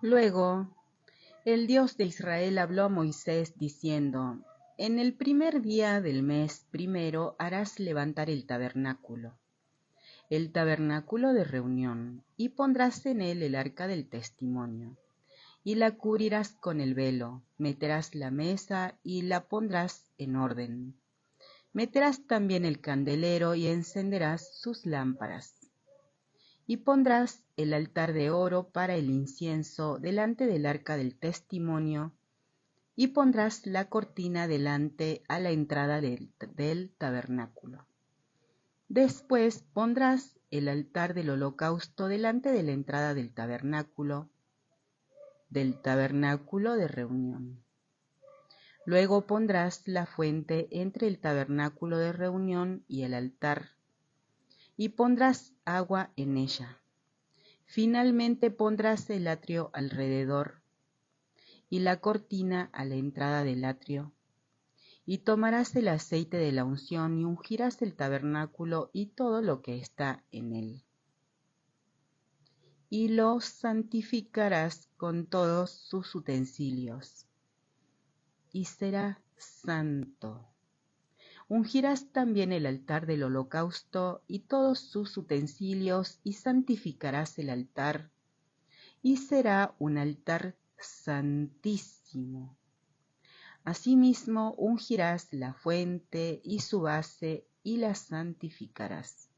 Luego el Dios de Israel habló a Moisés diciendo: En el primer día del mes primero harás levantar el tabernáculo de reunión, y pondrás en él el arca del testimonio, y la cubrirás con el velo, meterás la mesa y la pondrás en orden. Meterás también el candelero y encenderás sus lámparas. Y pondrás el altar de oro para el incienso delante del arca del testimonio, y pondrás la cortina delante a la entrada del tabernáculo. Después pondrás el altar del holocausto delante de la entrada del tabernáculo de reunión. Luego pondrás la fuente entre el tabernáculo de reunión y el altar, y pondrás agua en ella. Finalmente pondrás el atrio alrededor y la cortina a la entrada del atrio. Y tomarás el aceite de la unción y ungirás el tabernáculo y todo lo que está en él. Y lo santificarás con todos sus utensilios, y será santo. Ungirás también el altar del holocausto y todos sus utensilios, y santificarás el altar, y será un altar santísimo. Asimismo ungirás la fuente y su base, y la santificarás.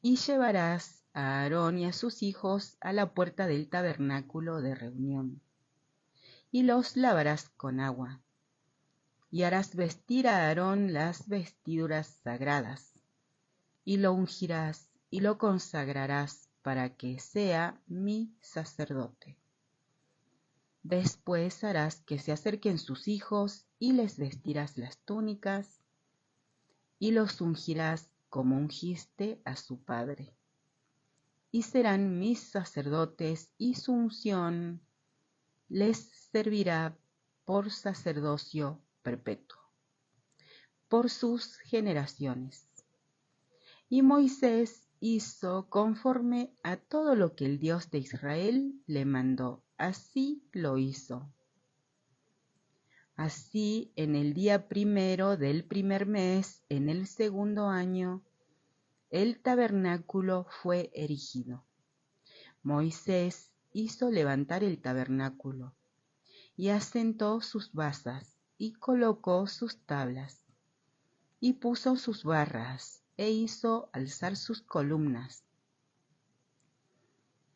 Y llevarás a Aarón y a sus hijos a la puerta del tabernáculo de reunión, y los lavarás con agua, y harás vestir a Aarón las vestiduras sagradas, y lo ungirás y lo consagrarás para que sea mi sacerdote. Después harás que se acerquen sus hijos y les vestirás las túnicas y los ungirás como ungiste a su padre. Y serán mis sacerdotes y su unción les servirá por sacerdocio perpetuo, por sus generaciones. Y Moisés hizo conforme a todo lo que el Dios de Israel le mandó. Así lo hizo. Así, en el día primero del primer mes, en el segundo año, el tabernáculo fue erigido. Moisés hizo levantar el tabernáculo, y asentó sus basas, y colocó sus tablas, y puso sus barras, e hizo alzar sus columnas.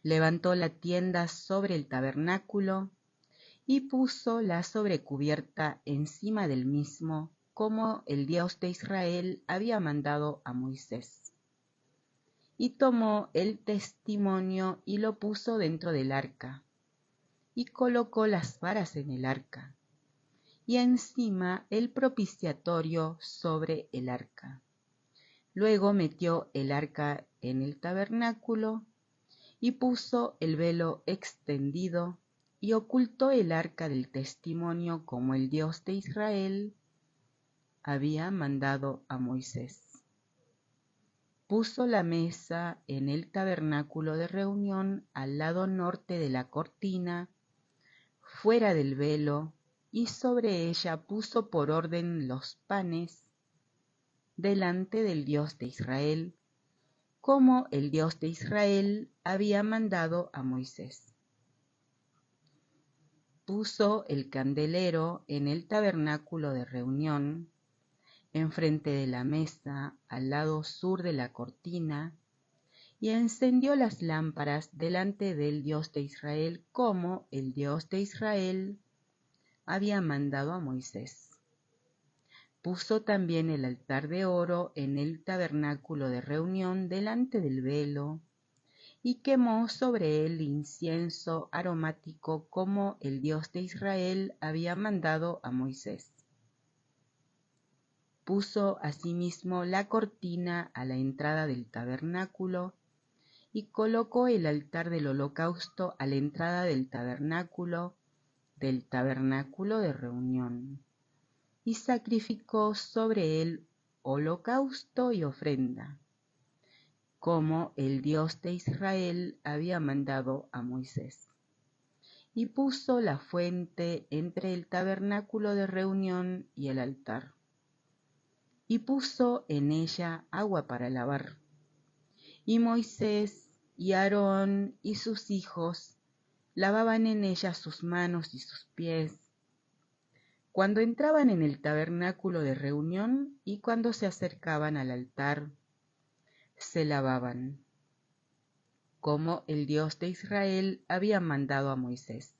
Levantó la tienda sobre el tabernáculo, y puso la sobrecubierta encima del mismo, como el Dios de Israel había mandado a Moisés. Y tomó el testimonio y lo puso dentro del arca, y colocó las varas en el arca, y encima el propiciatorio sobre el arca. Luego metió el arca en el tabernáculo, y puso el velo extendido, y ocultó el arca del testimonio como el Dios de Israel había mandado a Moisés. Puso la mesa en el tabernáculo de reunión al lado norte de la cortina, fuera del velo, y sobre ella puso por orden los panes delante del Dios de Israel, como el Dios de Israel había mandado a Moisés. Puso el candelero en el tabernáculo de reunión, enfrente de la mesa, al lado sur de la cortina, y encendió las lámparas delante del Dios de Israel, como el Dios de Israel había mandado a Moisés. Puso también el altar de oro en el tabernáculo de reunión delante del velo, y quemó sobre él incienso aromático como el Dios de Israel había mandado a Moisés. Puso asimismo la cortina a la entrada del tabernáculo, y colocó el altar del holocausto a la entrada del tabernáculo de reunión, y sacrificó sobre él holocausto y ofrenda. como el Dios de Israel había mandado a Moisés. Y puso la fuente entre el tabernáculo de reunión y el altar, y puso en ella agua para lavar. Y Moisés y Aarón y sus hijos lavaban en ella sus manos y sus pies, cuando entraban en el tabernáculo de reunión y cuando se acercaban al altar, se lavaban, como el Dios de Israel había mandado a Moisés.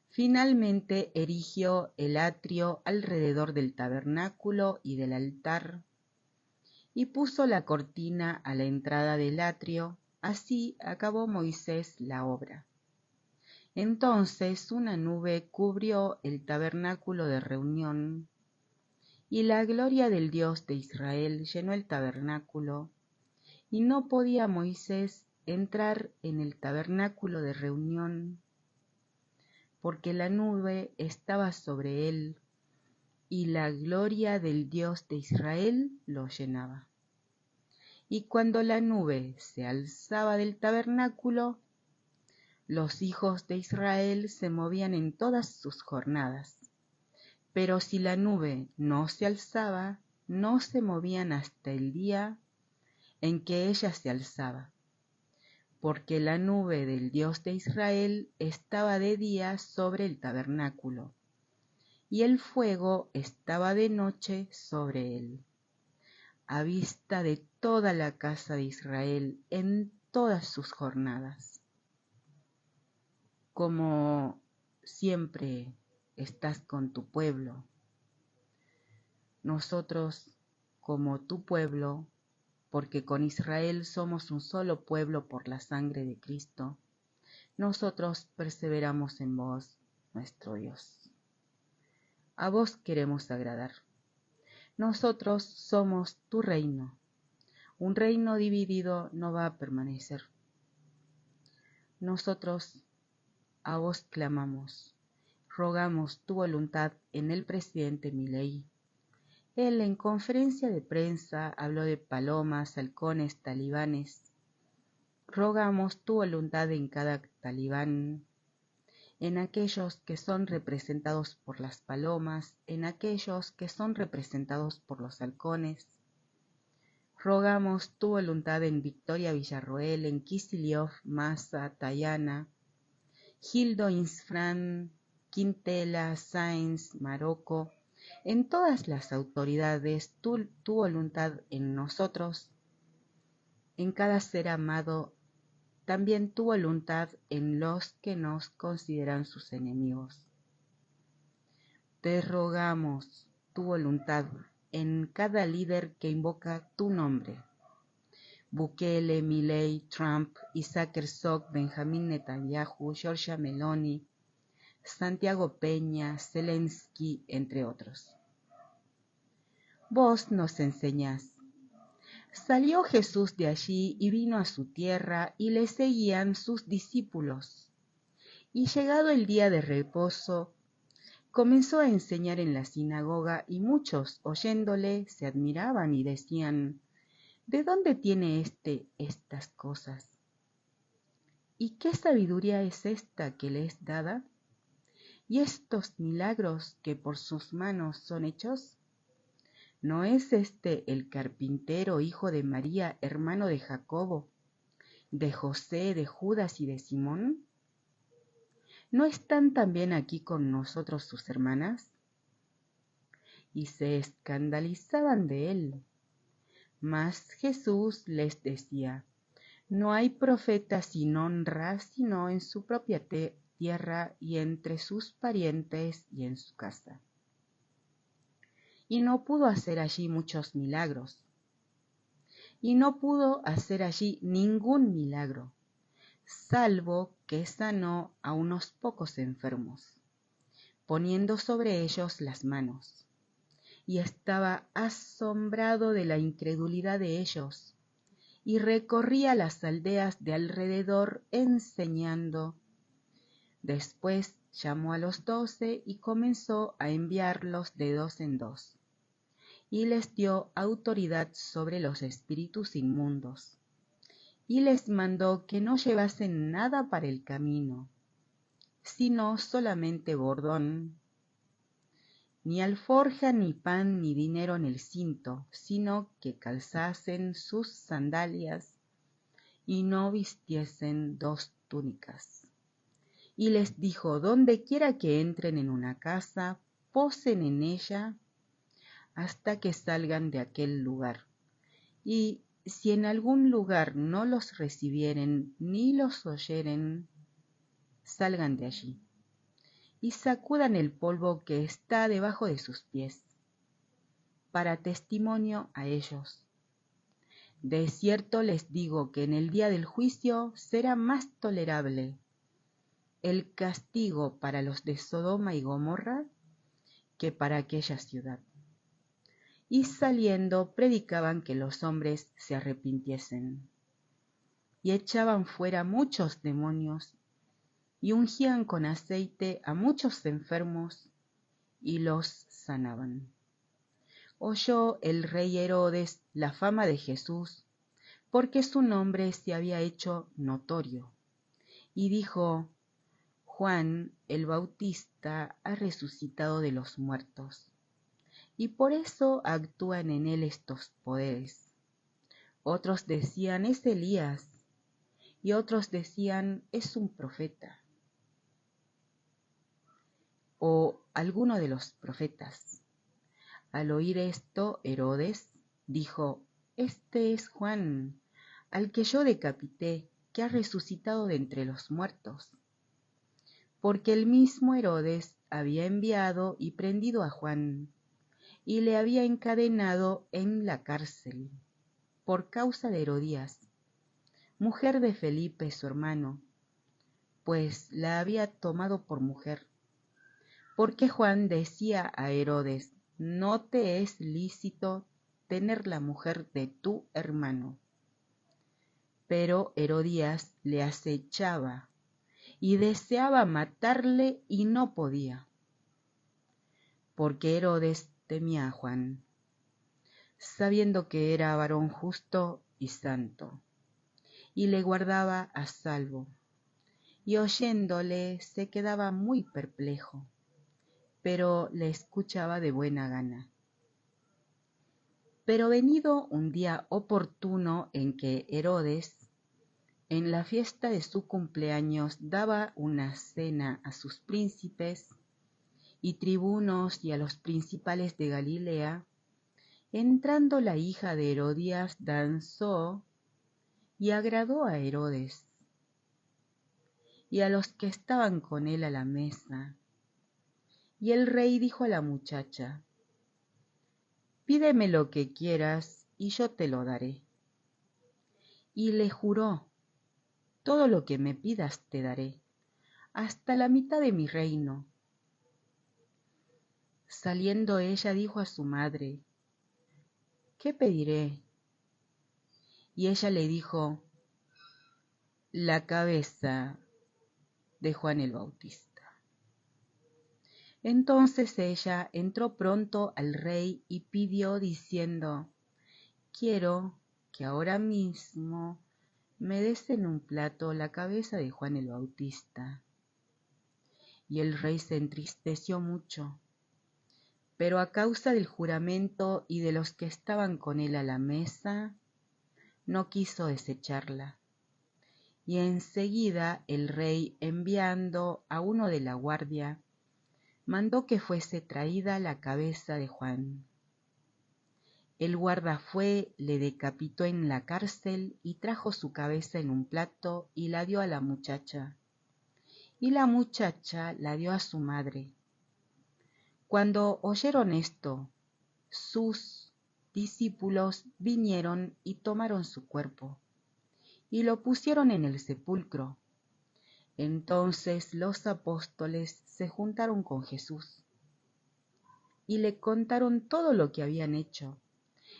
Finalmente erigió el atrio alrededor del tabernáculo y del altar, y puso la cortina a la entrada del atrio. Así acabó Moisés la obra. Entonces una nube cubrió el tabernáculo de reunión, y la gloria del Dios de Israel llenó el tabernáculo, y no podía Moisés entrar en el tabernáculo de reunión, porque la nube estaba sobre él, y la gloria del Dios de Israel lo llenaba. Y cuando la nube se alzaba del tabernáculo, los hijos de Israel se movían en todas sus jornadas. Pero si la nube no se alzaba, no se movían hasta el día en que ella se alzaba, porque la nube del Dios de Israel estaba de día sobre el tabernáculo, y el fuego estaba de noche sobre él, a vista de toda la casa de Israel en todas sus jornadas. Como siempre estás con tu pueblo, nosotros como tu pueblo, porque con Israel somos un solo pueblo por la sangre de Cristo, nosotros perseveramos en vos, nuestro Dios. A vos queremos agradar. Nosotros somos tu reino. Un reino dividido no va a permanecer. Nosotros a vos clamamos, rogamos tu voluntad en el presidente Milei. Él en conferencia de prensa habló de palomas, halcones, talibanes. Rogamos tu voluntad en cada talibán, en aquellos que son representados por las palomas, en aquellos que son representados por los halcones. Rogamos tu voluntad en Victoria Villarroel, en Kicillof, Massa, Tayana, Gildo, Insfrán, Quintela, Sáenz, Marocco, en todas las autoridades, tu voluntad en nosotros, en cada ser amado, también tu voluntad en los que nos consideran sus enemigos. Te rogamos tu voluntad en cada líder que invoca tu nombre. Bukele, Milei, Trump, Isaac Herzog, Benjamín Netanyahu, Giorgia Meloni, Santiago Peña, Zelensky, entre otros. Vos nos enseñás. Salió Jesús de allí y vino a su tierra y le seguían sus discípulos. Y llegado el día de reposo, comenzó a enseñar en la sinagoga y muchos, oyéndole, se admiraban y decían, ¿de dónde tiene estas cosas? ¿Y qué sabiduría es esta que le es dada? ¿Y estos milagros que por sus manos son hechos? ¿No es este el carpintero, hijo de María, hermano de Jacobo, de José, de Judas y de Simón? ¿No están también aquí con nosotros sus hermanas? Y se escandalizaban de él. Mas Jesús les decía, no hay profeta sin honra sino en su propia tierra y entre sus parientes y en su casa. Y no pudo hacer allí muchos milagros. Y no pudo hacer allí ningún milagro, salvo que sanó a unos pocos enfermos, poniendo sobre ellos las manos. Y estaba asombrado de la incredulidad de ellos, y recorría las aldeas de alrededor enseñando. Después llamó a los 12 y comenzó a enviarlos de 2 en 2, y les dio autoridad sobre los espíritus inmundos, y les mandó que no llevasen nada para el camino, sino solamente bordón, ni alforja, ni pan, ni dinero en el cinto, sino que calzasen sus sandalias y no vistiesen 2 túnicas. Y les dijo, donde quiera que entren en una casa, posen en ella hasta que salgan de aquel lugar. Y si en algún lugar no los recibieren ni los oyeren, salgan de allí y sacudan el polvo que está debajo de sus pies, para testimonio a ellos. De cierto les digo que en el día del juicio será más tolerable el castigo para los de Sodoma y Gomorra que para aquella ciudad. Y saliendo predicaban que los hombres se arrepintiesen. Y echaban fuera muchos demonios, y ungían con aceite a muchos enfermos, y los sanaban. Oyó el rey Herodes la fama de Jesús, porque su nombre se había hecho notorio, y dijo, Juan el Bautista ha resucitado de los muertos, y por eso actúan en él estos poderes. Otros decían, es Elías, y otros decían, es un profeta, o alguno de los profetas. Al oír esto, Herodes dijo, este es Juan, al que yo decapité, que ha resucitado de entre los muertos. Porque el mismo Herodes había enviado y prendido a Juan, y le había encadenado en la cárcel, por causa de Herodías, mujer de Felipe su hermano, pues la había tomado por mujer. Porque Juan decía a Herodes, no te es lícito tener la mujer de tu hermano. Pero Herodías le acechaba y deseaba matarle y no podía, porque Herodes temía a Juan, sabiendo que era varón justo y santo, y le guardaba a salvo, y oyéndole se quedaba muy perplejo, pero le escuchaba de buena gana. Pero venido un día oportuno en que Herodes, en la fiesta de su cumpleaños, daba una cena a sus príncipes y tribunos y a los principales de Galilea, entrando la hija de Herodías danzó y agradó a Herodes y a los que estaban con él a la mesa. Y el rey dijo a la muchacha, pídeme lo que quieras y yo te lo daré. Y le juró, todo lo que me pidas te daré, hasta la mitad de mi reino. Saliendo ella dijo a su madre, ¿qué pediré? Y ella le dijo, la cabeza de Juan el Bautista. Entonces ella entró pronto al rey y pidió diciendo, quiero que ahora mismo me des en un plato la cabeza de Juan el Bautista. Y el rey se entristeció mucho, pero a causa del juramento y de los que estaban con él a la mesa, no quiso desecharla. Y enseguida el rey, enviando a uno de la guardia, mandó que fuese traída la cabeza de Juan. El guarda fue, le decapitó en la cárcel y trajo su cabeza en un plato y la dio a la muchacha. Y la muchacha la dio a su madre. Cuando oyeron esto, sus discípulos vinieron y tomaron su cuerpo y lo pusieron en el sepulcro. Entonces los apóstoles se juntaron con Jesús y le contaron todo lo que habían hecho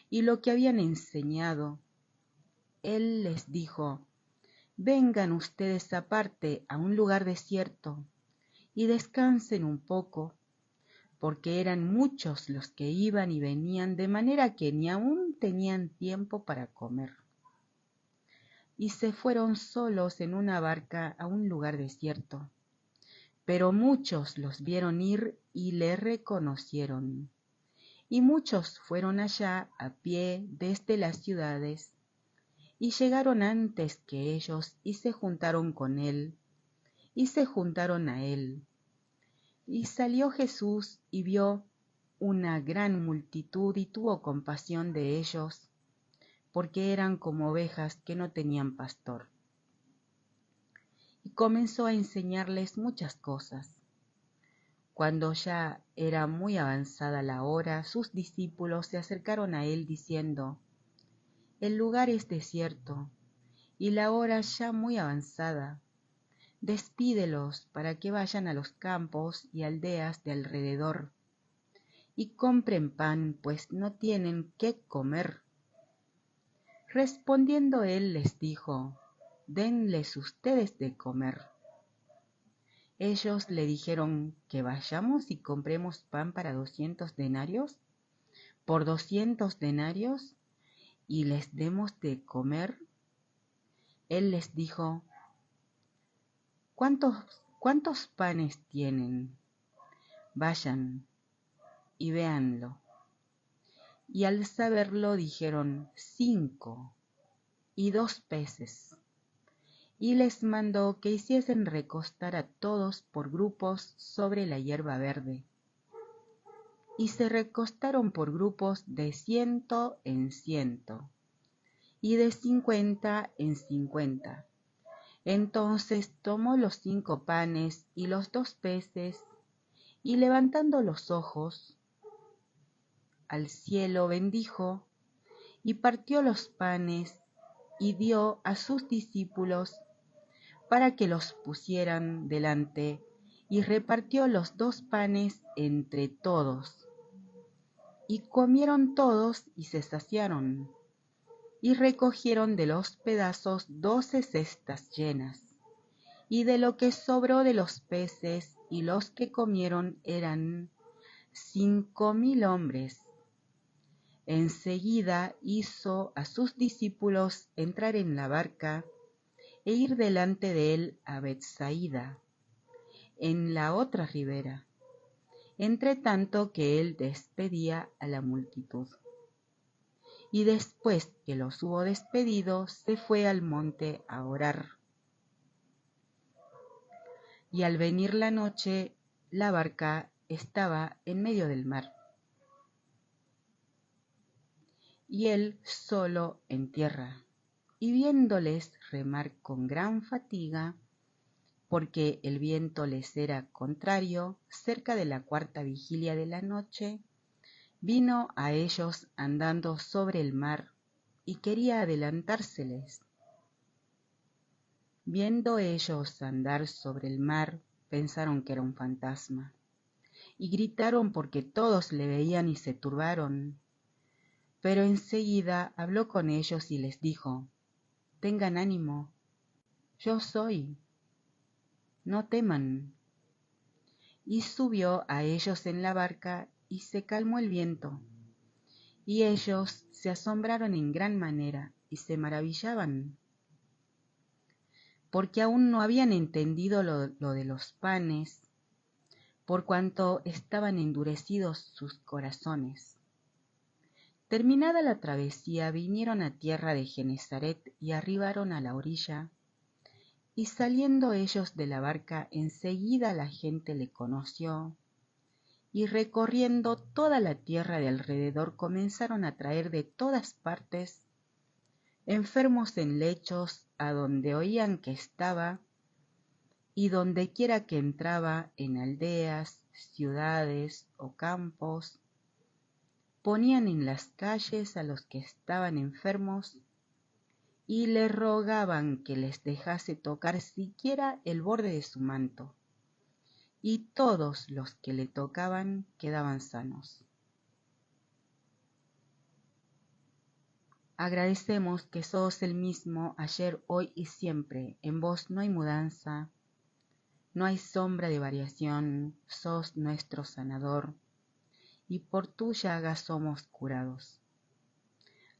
y lo que habían enseñado. Él les dijo, vengan ustedes aparte a un lugar desierto y descansen un poco, porque eran muchos los que iban y venían, de manera que ni aún tenían tiempo para comer. y se fueron solos en una barca a un lugar desierto. Pero muchos los vieron ir y le reconocieron. Y muchos fueron allá a pie desde las ciudades, y llegaron antes que ellos y se juntaron con él, y se juntaron a él. Y salió Jesús y vio una gran multitud y tuvo compasión de ellos, porque eran como ovejas que no tenían pastor. Y comenzó a enseñarles muchas cosas. Cuando ya era muy avanzada la hora, sus discípulos se acercaron a él diciendo: El lugar es desierto, y la hora ya muy avanzada. Despídelos para que vayan a los campos y aldeas de alrededor, y compren pan, pues no tienen qué comer. Respondiendo él les dijo: Denles ustedes de comer. Ellos le dijeron: que vayamos y compremos pan para 200 denarios, por 200 denarios, y les demos de comer. Él les dijo: ¿Cuántos panes tienen? Vayan y véanlo. Y al saberlo dijeron: 5 y 2 peces. Y les mandó que hiciesen recostar a todos por grupos sobre la hierba verde. Y se recostaron por grupos de 100 en 100, y de 50 en 50. Entonces tomó los 5 panes y los 2 peces, y levantando los ojos al cielo bendijo, y partió los panes, y dio a sus discípulos para que los pusieran delante, y repartió los 2 panes entre todos. Y comieron todos y se saciaron, y recogieron de los pedazos 12 cestas llenas, y de lo que sobró de los peces y los que comieron eran 5,000 hombres. Enseguida hizo a sus discípulos entrar en la barca e ir delante de él a Betsaida, en la otra ribera, entre tanto que él despedía a la multitud. Y después que los hubo despedido, se fue al monte a orar. Y al venir la noche, la barca estaba en medio del mar, y él solo en tierra. Y viéndoles remar con gran fatiga, porque el viento les era contrario, cerca de la 4ª vigilia de la noche, vino a ellos andando sobre el mar, y quería adelantárseles. Viendo ellos andar sobre el mar, pensaron que era un fantasma, y gritaron porque todos le veían y se turbaron. Pero enseguida habló con ellos y les dijo: Tengan ánimo, yo soy, no teman. Y subió a ellos en la barca, y se calmó el viento. Y ellos se asombraron en gran manera, y se maravillaban, porque aún no habían entendido lo de los panes, por cuanto estaban endurecidos sus corazones. Terminada la travesía, vinieron a tierra de Genezaret y arribaron a la orilla, y saliendo ellos de la barca, enseguida la gente le conoció, y recorriendo toda la tierra de alrededor comenzaron a traer de todas partes enfermos en lechos a donde oían que estaba, y dondequiera que entraba, en aldeas, ciudades o campos, ponían en las calles a los que estaban enfermos y le rogaban que les dejase tocar siquiera el borde de su manto, y todos los que le tocaban quedaban sanos. Agradecemos que sos el mismo ayer, hoy y siempre. En vos no hay mudanza, no hay sombra de variación, sos nuestro sanador, y por tu llaga somos curados.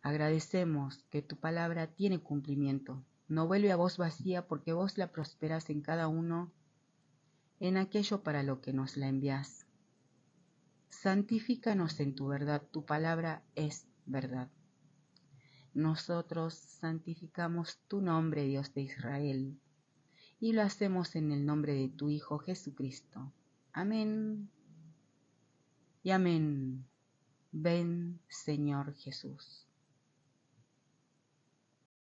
Agradecemos que tu palabra tiene cumplimiento, no vuelve a vos vacía, porque vos la prosperás en cada uno en aquello para lo que nos la enviás. Santifícanos en tu verdad, tu palabra es verdad. Nosotros santificamos tu nombre, Dios de Israel, y lo hacemos en el nombre de tu Hijo Jesucristo. Amén y amén. Ven, Señor Jesús.